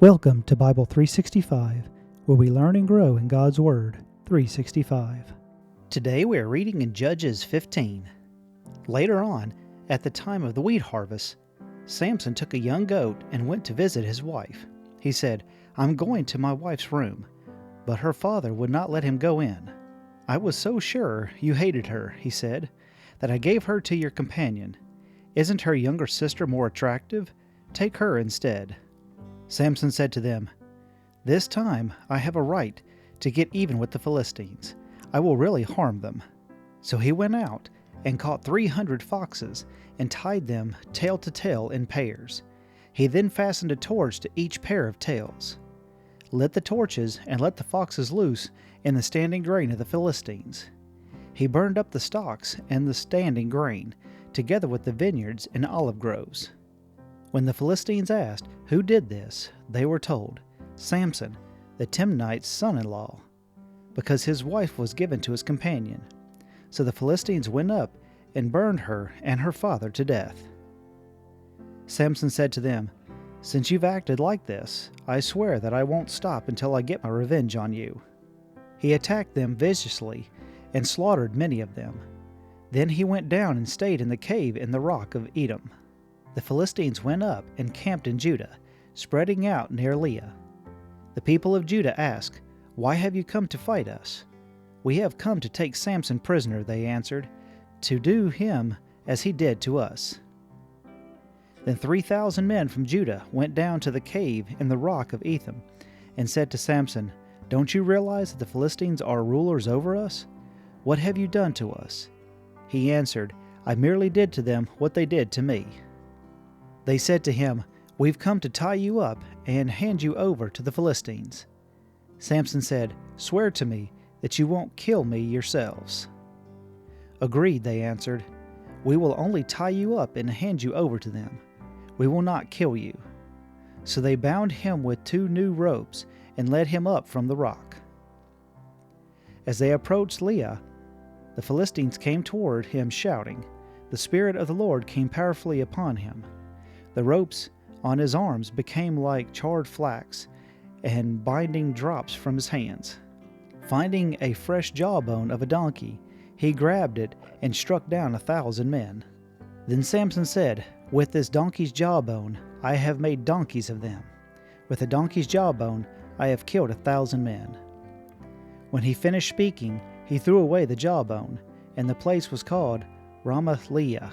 Welcome to Bible 365, where we learn and grow in God's Word 365. Today we are reading in Judges 15. Later on, at the time of the wheat harvest, Samson took a young goat and went to visit his wife. He said, "I'm going to my wife's room," but her father would not let him go in. "I was so sure you hated her," he said, "that I gave her to your companion. Isn't her younger sister more attractive? Take her instead." Samson said to them, "This time I have a right to get even with the Philistines. I will really harm them." So he went out and caught 300 foxes and tied them tail to tail in pairs. He then fastened a torch to each pair of tails. Lit the torches and let the foxes loose in the standing grain of the Philistines. He burned up the stalks and the standing grain, together with the vineyards and olive groves. When the Philistines asked who did this, they were told, "Samson, the Timnite's son-in-law," because his wife was given to his companion. So the Philistines went up and burned her and her father to death. Samson said to them, "Since you've acted like this, I swear that I won't stop until I get my revenge on you." He attacked them viciously and slaughtered many of them. Then he went down and stayed in the cave in the rock of Edom. The Philistines went up and camped in Judah, spreading out near Leah. The people of Judah asked, "Why have you come to fight us?" "We have come to take Samson prisoner," they answered, "to do him as he did to us." Then 3,000 men from Judah went down to the cave in the rock of Etham and said to Samson, "Don't you realize that the Philistines are rulers over us? What have you done to us?" He answered, "I merely did to them what they did to me." They said to him, "We've come to tie you up and hand you over to the Philistines." Samson said, "Swear to me that you won't kill me yourselves." "Agreed," they answered. "We will only tie you up and hand you over to them. We will not kill you." So they bound him with 2 new ropes and led him up from the rock. As they approached Leah, the Philistines came toward him shouting. The Spirit of the Lord came powerfully upon him. The ropes on his arms became like charred flax, and binding drops from his hands. Finding a fresh jawbone of a donkey, he grabbed it and struck down 1,000 men. Then Samson said, "With this donkey's jawbone I have made donkeys of them. With a donkey's jawbone I have killed 1,000 men." When he finished speaking, he threw away the jawbone, and the place was called Ramath-leah.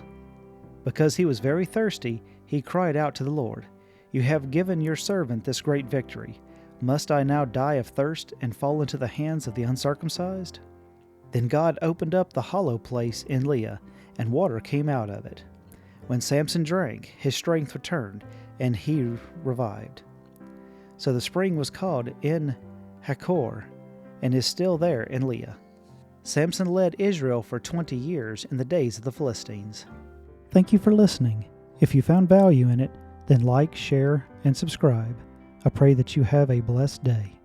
Because he was very thirsty, he cried out to the Lord, "You have given your servant this great victory. Must I now die of thirst and fall into the hands of the uncircumcised?" Then God opened up the hollow place in Leah, and water came out of it. When Samson drank, his strength returned, and he revived. So the spring was called En Hakor, and is still there in Leah. Samson led Israel for 20 years in the days of the Philistines. Thank you for listening. If you found value in it, then like, share, and subscribe. I pray that you have a blessed day.